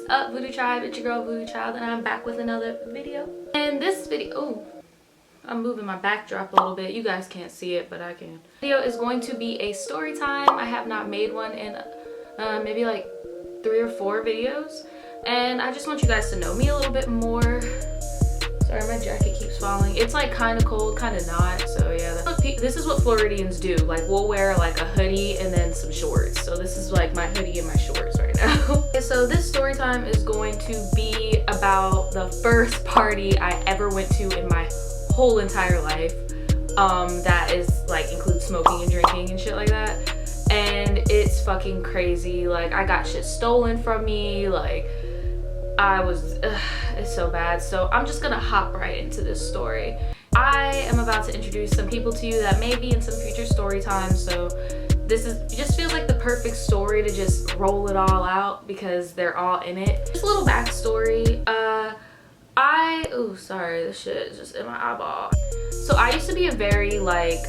up, Voodoo Tribe? It's your girl Voodoo Child, and I'm back with another video. And this video, oh, I'm moving my backdrop a little bit. You guys can't see it, but I can. Video is going to be a story time. I have not made one in maybe like 3 or 4 videos, and I just want you guys to know me a little bit more. Sorry, my jacket keeps falling. It's like kind of cold, kind of not. So yeah, this is what Floridians do. Like we'll wear like a hoodie and then some shorts. So this is like my hoodie and my shorts right now. Okay, so this story time is going to be about the first party I ever went to in my whole entire life. That is like includes smoking and drinking and shit like that. And it's fucking crazy. Like I got shit stolen from me. Like I was, it's so bad. So I'm just gonna hop right into this story. I am about to introduce some people to you that may be in some future story times. So this just feels like the perfect story to just roll it all out because they're all in it. Just a little backstory. Oh, sorry, this shit is just in my eyeball. So I used to be a very like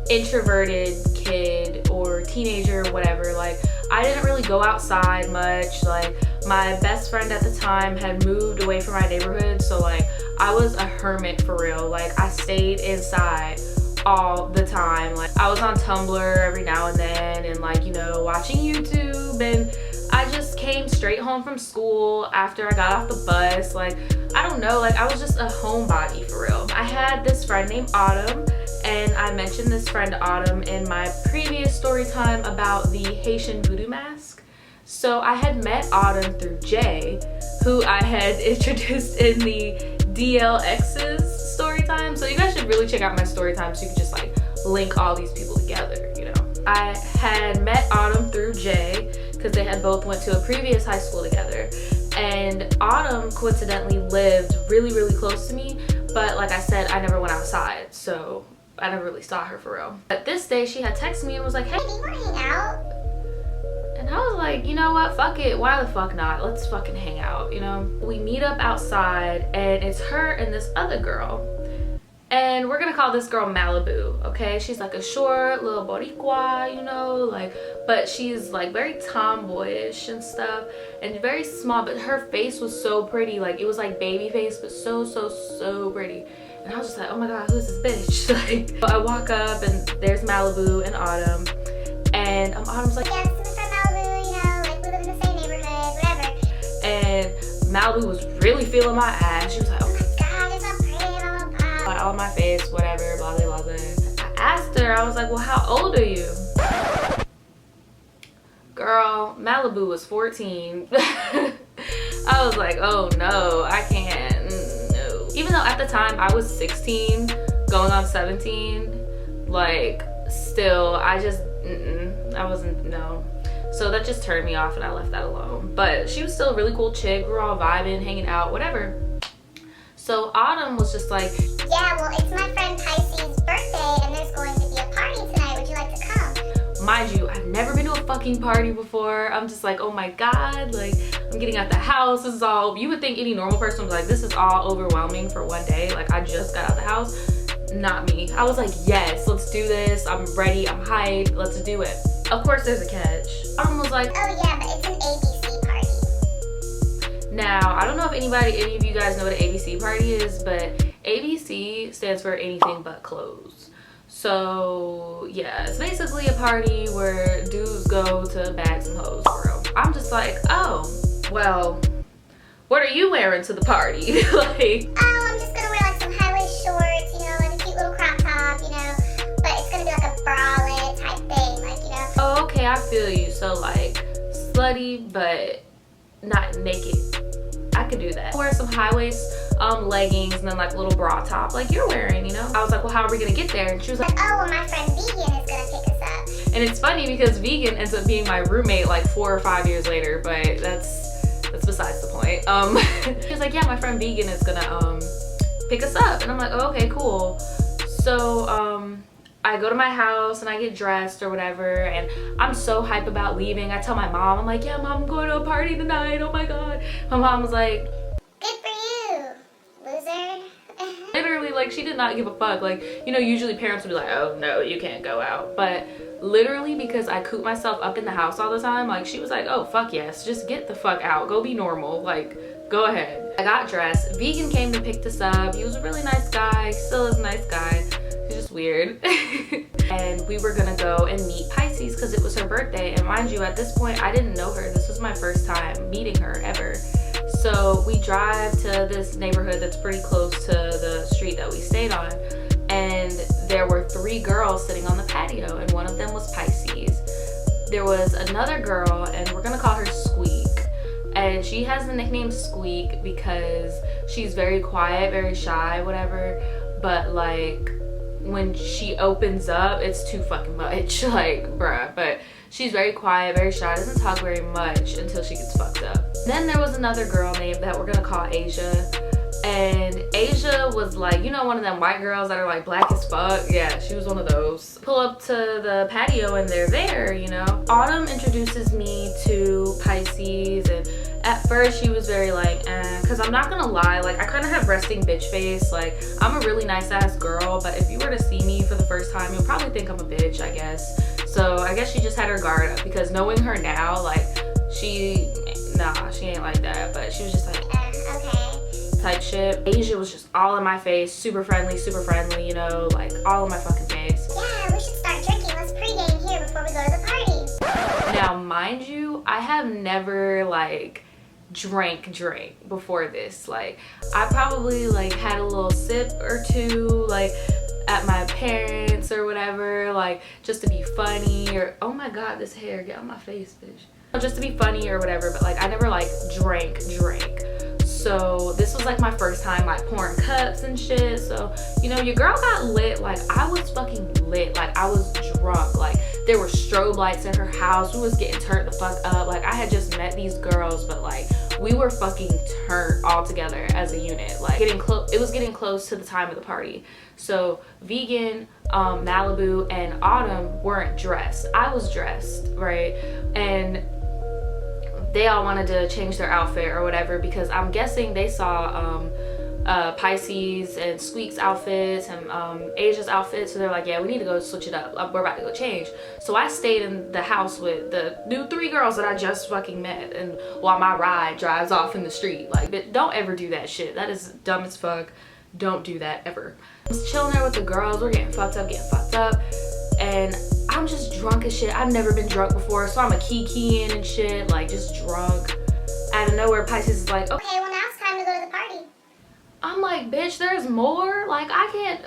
introverted kid or teenager, whatever. Like I didn't really go outside much. Like my best friend at the time had moved away from my neighborhood, so like I was a hermit for real. Like I stayed inside all the time. Like I was on Tumblr every now and then, and like, you know, watching YouTube, and I just came straight home from school after I got off the bus. Like I don't know, like I was just a homebody for real. I had this friend named Autumn, and I mentioned this friend Autumn in my previous story time about the Haitian voodoo mask. So I had met Autumn through Jay, who I had introduced in the DLX's story time. So you guys should really check out my story time so you can just like link all these people together, you know. I had met Autumn through Jay because they had both went to a previous high school together. And Autumn coincidentally lived really, really close to me. But like I said, I never went outside, so I never really saw her for real. But this day she had texted me and was like, hey, do you want to hang out? And I was like, you know what, fuck it, why the fuck not? Let's fucking hang out, you know? We meet up outside, and it's her and this other girl. And we're gonna call this girl Malibu, okay? She's like a short little Boricua, you know, like, but she's like very tomboyish and stuff, and very small, but her face was so pretty. Like it was like baby face, but so pretty. And I was just like, oh my god, who's this bitch? Like, I walk up and there's Malibu and Autumn, and Autumn's like, yes, this is from Malibu, you know, like we live in the same neighborhood, whatever. And Malibu was really feeling my ass. She was like, oh my god, it's so pretty, blah blah blah, like, all my face, whatever, blah blah blah. I asked her, I was like, well, how old are you? Girl, Malibu was 14. I was like, oh no, I can't. Even though at the time I was 16 going on 17, like still I just I wasn't, no. So that just turned me off and I left that alone. But she was still a really cool chick. We were all vibing, hanging out, whatever. So Autumn was just like, yeah, well, it's my friend Pisces' birthday and there's going to be a party tonight. Would you like to come? Mind you, I've never been to a fucking party before. I'm just like, oh my god, like I'm getting out the house. This is all, you would think any normal person was like, this is all overwhelming for one day. Like I just got out the house. Not me. I was like, yes, let's do this. I'm ready, I'm hyped, let's do it. Of course there's a catch. Autumn was like, oh yeah, but it's an ABC party. Now, I don't know if any of you guys know what an ABC party is, but ABC stands for anything but clothes. So yeah, it's basically a party where dudes go to bag some hoes for real. I'm just like, oh, well, what are you wearing to the party? Like, oh, I'm just gonna wear like some high-waist shorts, you know, like a cute little crop top, you know, but it's gonna be like a bralette type thing, like, you know. Oh, okay, I feel you. So like slutty, but not naked. I could do that. Wear some high-waist leggings and then like a little bra top like you're wearing, you know. I was like, well, how are we gonna get there? And she was like, oh, well, my friend Vegan is gonna pick us up. And it's funny because Vegan ends up being my roommate like 4 or 5 years later, but that's besides the point. She was like, yeah, my friend Vegan is gonna pick us up. And I'm like, oh, okay, cool. So I go to my house and I get dressed or whatever, and I'm so hype about leaving. I tell my mom, I'm like, yeah, mom, I'm going to a party tonight, oh my god. My mom was like, good for you, loser. Literally, like, she did not give a fuck. Like, you know, usually parents would be like, oh no, you can't go out. But literally because I coop myself up in the house all the time, like she was like, oh fuck yes, just get the fuck out, go be normal, like go ahead. I got dressed. Vegan came to pick us up. He was a really nice guy, still is a nice guy, he's just weird. And we were gonna go and meet Pisces because it was her birthday, and mind you, at this point I didn't know her. This was my first time meeting her ever. So we drive to this neighborhood that's pretty close to the street that we stayed on, and there were 3 girls sitting on the patio, and one of them was Pisces. There was another girl, and we're gonna call her Squeak, and she has the nickname Squeak because she's very quiet, very shy, whatever, but like when she opens up, it's too fucking much, like bruh. But she's very quiet, very shy, doesn't talk very much until she gets fucked up. Then there was another girl named that we're gonna call Asia, and Asia was like, you know, one of them white girls that are like black as fuck. Yeah, she was one of those. Pull up to the patio and they're there, you know. Autumn introduces me to Pisces, and at first she was very like, because I'm not gonna lie, like I kind of have resting bitch face. Like I'm a really nice ass girl, but if you were to see me for the first time, you'll probably think I'm a bitch, I guess. So I guess she just had her guard up, because knowing her now, like she ain't like that, but she was just like, okay type shit. Asia was just all in my face, super friendly, you know, like all in my fucking face. Yeah, we should start drinking. Let's pregame here before we go to the party. Now, mind you, I have never like drank before this. Like I probably like had a little sip or two, like at my parents or whatever, like just to be funny, or oh my god, this hair, get on my face, bitch. Just to be funny or whatever, but like I never like drank. So this was like my first time like pouring cups and shit. So, you know, your girl got lit. Like I was fucking lit. Like I was drunk. Like there were strobe lights in her house. We was getting turned the fuck up. Like I had just met these girls, but like we were fucking turned all together as a unit. Like it was getting close to the time of the party. So Vegan, Malibu, and Autumn weren't dressed. I was dressed, right? And they all wanted to change their outfit or whatever, because I'm guessing they saw Pisces and Squeak's outfits and Asia's outfit, so they're like, yeah, we need to go switch it up, we're about to go change. So I stayed in the house with the new 3 girls that I just fucking met, and while my ride drives off in the street. Like, but don't ever do that shit. That is dumb as fuck. Don't do that ever. I was chilling there with the girls, we're getting fucked up, and I'm just drunk as shit. I've never been drunk before, so I'm a keying and shit, like just drunk. Out of nowhere, Pisces is like, okay, well now it's time to go to the party. I'm like, bitch, there's more? Like I can't,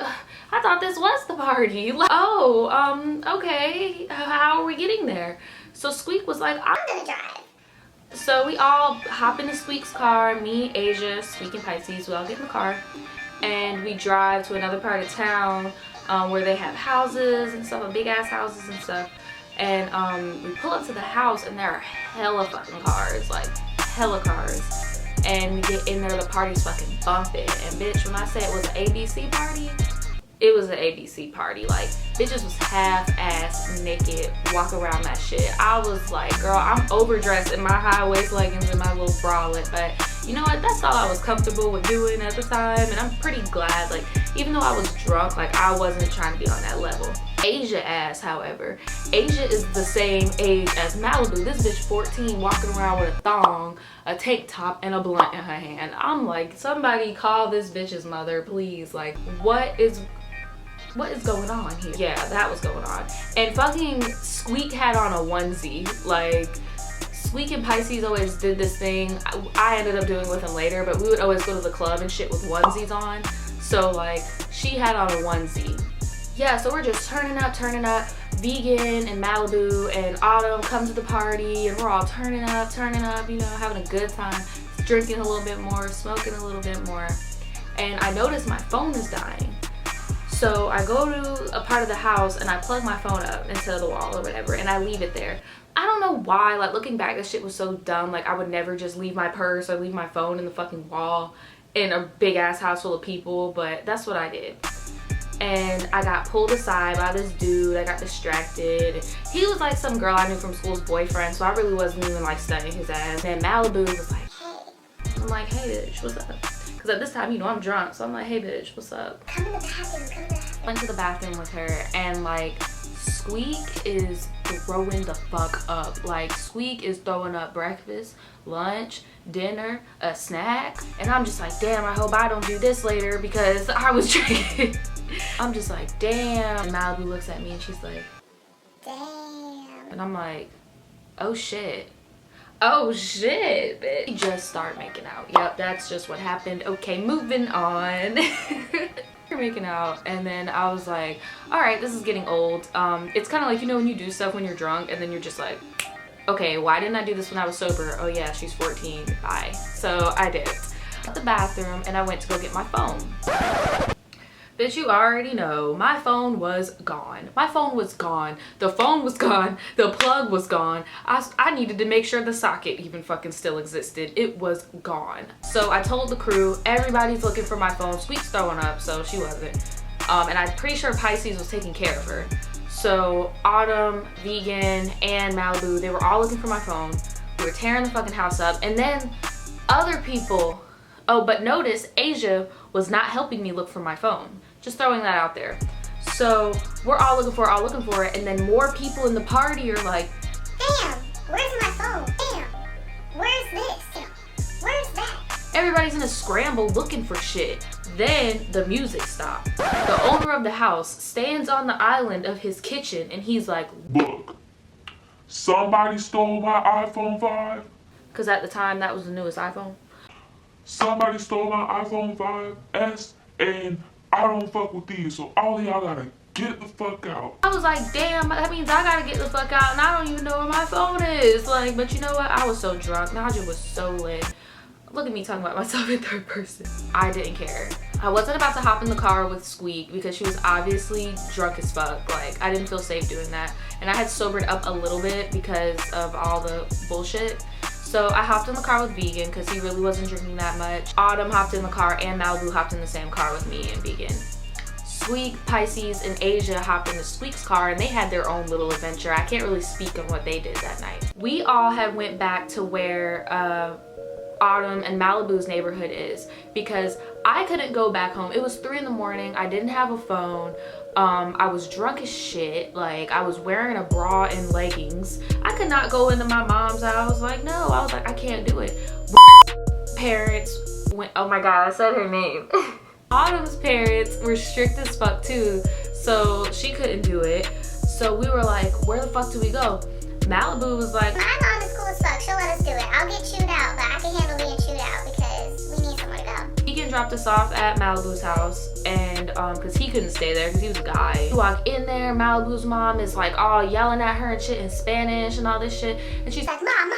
I thought this was the party. Like, oh, okay, how are we getting there? So Squeak was like, I'm gonna drive. So we all hop into Squeak's car, me, Asia, Squeak, and Pisces, we all get in the car, and we drive to another part of town where they have houses and stuff, big ass houses and stuff. And we pull up to the house, and there are hella fucking cars, like hella cars. And we get in there, the party's fucking bumping. And bitch, when I say it was an ABC party, it was an ABC party. Like bitches was half-ass naked walking around that shit. I was like, girl, I'm overdressed in my high waist leggings and my little bralette, but you know what, that's all I was comfortable with doing at the time, and I'm pretty glad. Like even though I was drunk, like I wasn't trying to be on that level. Asia ass, however, Asia is the same age as Malibu. This bitch 14 walking around with a thong, a tank top, and a blunt in her hand. I'm like, somebody call this bitch's mother, please. Like what is going on here? Yeah, that was going on. And fucking Squeak had on a onesie. Like Squeak and Pisces always did this thing I ended up doing with him later, but we would always go to the club and shit with onesies on. So like she had on a onesie. Yeah, so we're just turning up. Vegan and Malibu and Autumn come to the party, and we're all turning up, you know, having a good time, drinking a little bit more, smoking a little bit more. And I notice my phone is dying. So I go to a part of the house and I plug my phone up into the wall or whatever, and I leave it there. I don't know why, like looking back, this shit was so dumb. Like I would never just leave my purse or leave my phone in the fucking wall in a big ass house full of people, but that's what I did. And I got pulled aside by this dude. I got distracted. He was like some girl I knew from school's boyfriend, so I really wasn't even like studying his ass. And Malibu was like, hey. I'm like, hey bitch, what's up? Because at this time, you know, I'm drunk, so I'm like, hey bitch, what's up? Come in the bathroom, Went to the bathroom with her, and like Squeak is throwing the fuck up. Like, Squeak is throwing up breakfast, lunch, dinner, a snack, and I'm just like, damn, I hope I don't do this later because I was drinking. I'm just like, damn. And Malibu looks at me and she's like, damn. and I'm like, oh shit. Oh shit, bitch. We just start making out. Yep, that's just what happened. Okay, moving on. We're making out, and then I was like, all right, this is getting old. It's kind of like, you know, when you do stuff when you're drunk and then you're just like, okay, why didn't I do this when I was sober? Oh yeah, she's 14, bye. So I did. At the bathroom, and I went to go get my phone. Bitch, you already know, my phone was gone. My phone was gone. The phone was gone. The plug was gone. I needed to make sure the socket even fucking still existed. It was gone. So I told the crew, everybody's looking for my phone. Sweet's throwing up, so she wasn't. And I'm pretty sure Pisces was taking care of her. So Autumn, Vegan, and Malibu, they were all looking for my phone. We were tearing the fucking house up. And then other people, oh, but notice Asia was not helping me look for my phone. Just throwing that out there. So we're all looking for it, and then more people in the party are like, damn, where's my phone? Damn, where's this? Damn, where's that? everybody's in a scramble looking for shit. Then the music stopped. The owner of the house stands on the island of his kitchen and he's like, look, somebody stole my iPhone 5. because at the time that was the newest iPhone. Somebody stole my iPhone 5S, and I don't fuck with these, so all of y'all gotta get the fuck out. I was like, damn, that means I gotta get the fuck out and I don't even know where my phone is. Like, but you know what? I was so drunk. Naja was so lit. Look at me talking about myself in third person. I didn't care. I wasn't about to hop in the car with Squeak because she was obviously drunk as fuck. Like, I didn't feel safe doing that. And I had sobered up a little bit because of all the bullshit. So I hopped in the car with Vegan because he really wasn't drinking that much. Autumn hopped in the car and Malibu hopped in the same car with me and Vegan. Squeak, Pisces, and Asia hopped into Squeak's car and they had their own little adventure. I can't really speak on what they did that night. We all had went back to where Autumn and Malibu's neighborhood is because I couldn't go back home. It was 3 in the morning. I didn't have a phone. I was drunk as shit. Like, I was wearing a bra and leggings. I could not go into my mom's house. Like, no. I was like, I can't do it. Parents went, oh my god, I said her name. Autumn's parents were strict as fuck too, so she couldn't do it. So we were like, where the fuck do we go? Malibu was like, My mom is cool as fuck. She'll let us do it. I'll get chewed out, but I can handle being chewed out because we need somewhere to go. Vegan dropped us off at Malibu's house, and because he couldn't stay there because he was a guy. We walk in there, Malibu's mom is like all yelling at her and shit in Spanish and all this shit, and she's like, Mom,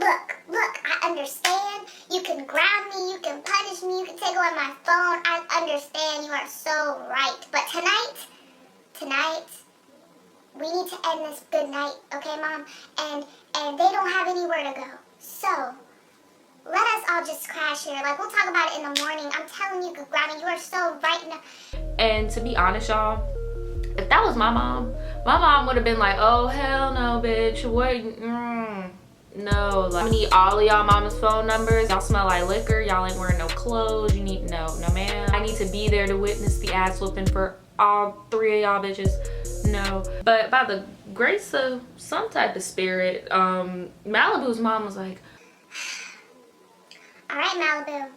look, I understand. You can ground me, you can punish me, you can take away my phone. I understand, you are so right. But tonight, we need to end this good night, okay, Mom? And they don't have anywhere to go. So, let us all just crash here. Like, we'll talk about it in the morning. I'm telling you, Granny, you are so right now. and to be honest, y'all, if that was my mom would have been like, oh hell no, bitch. What? No, like, I need all of y'all mama's phone numbers. Y'all smell like liquor. Y'all ain't wearing no clothes. You need no ma'am. I need to be there to witness the ass whooping for all 3 of y'all bitches. No, but by the grace of some type of spirit, Malibu's mom was like, All right, Malibu.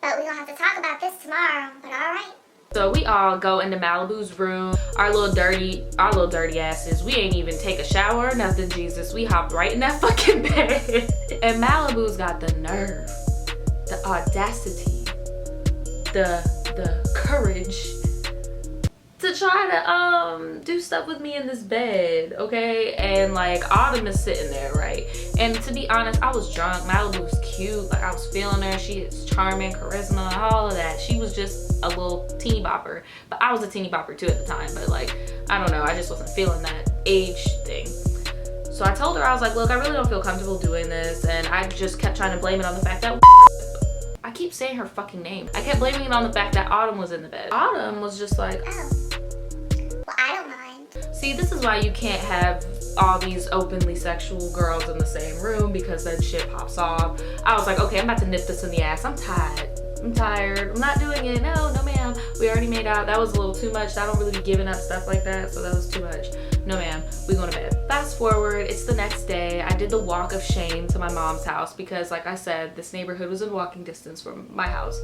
But we're gonna have to talk about this tomorrow. But all right. so we all go into Malibu's room, our little dirty asses. We ain't even take a shower or nothing, Jesus. We hopped right in that fucking bed. And Malibu's got the nerve, the audacity, the courage to try to do stuff with me in this bed, okay? And like, Autumn is sitting there, right? And to be honest, I was drunk. Malibu was cute. Like, I was feeling her. She is charming, charisma, all of that. She was just a little teeny bopper. But I was a teeny bopper too at the time. But like, I don't know. I just wasn't feeling that age thing. So I told her, I was like, look, I really don't feel comfortable doing this. And I just kept trying to blame it on the fact that I keep saying her fucking name. I kept blaming it on the fact that Autumn was in the bed. Autumn was just like, Oh. Well, I don't mind. see, this is why you can't have all these openly sexual girls in the same room because then shit pops off. I was like, okay, I'm about to nip this in the ass. I'm tired. I'm tired. I'm not doing it. No ma'am. We already made out. That was a little too much. I don't really be giving up stuff like that, so that was too much. No ma'am. We going to bed. Fast forward, it's the next day. I did the walk of shame to my mom's house because, like I said, this neighborhood was in walking distance from my house.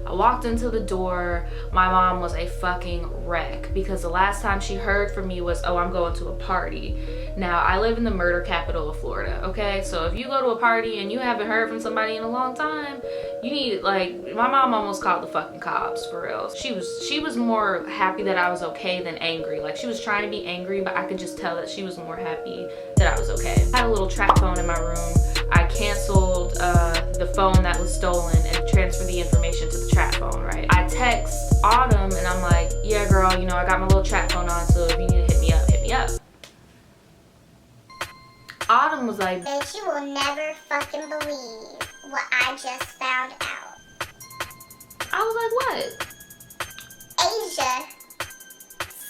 I walked into the door. My mom was a fucking wreck because the last time she heard from me was, oh, I'm going to a party. Now, I live in the murder capital of Florida, okay? So if you go to a party and you haven't heard from somebody in a long time, you need, like, my mom almost called the fucking cops, for real. She was more happy that I was okay than angry. Like, she was trying to be angry, but I could just tell that she was more happy that I was okay. I had a little trap phone in my room. I canceled the phone that was stolen and transferred the information to the trap phone, right? I text Autumn and I'm like, yeah, girl, you know, I got my little trap phone on, so if you need to hit me up, hit me up. Autumn was like, bitch, you will never fucking believe what I just found out. I was like, what? Asia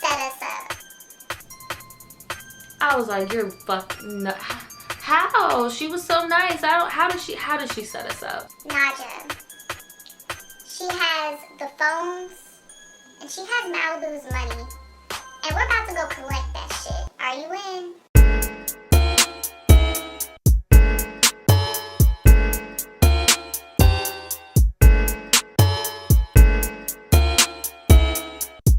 set us up. I was like, you're fucking nuts. How? She was so nice. How did she set us up? Naja. She has the phones and she has Malibu's money. And we're about to go collect that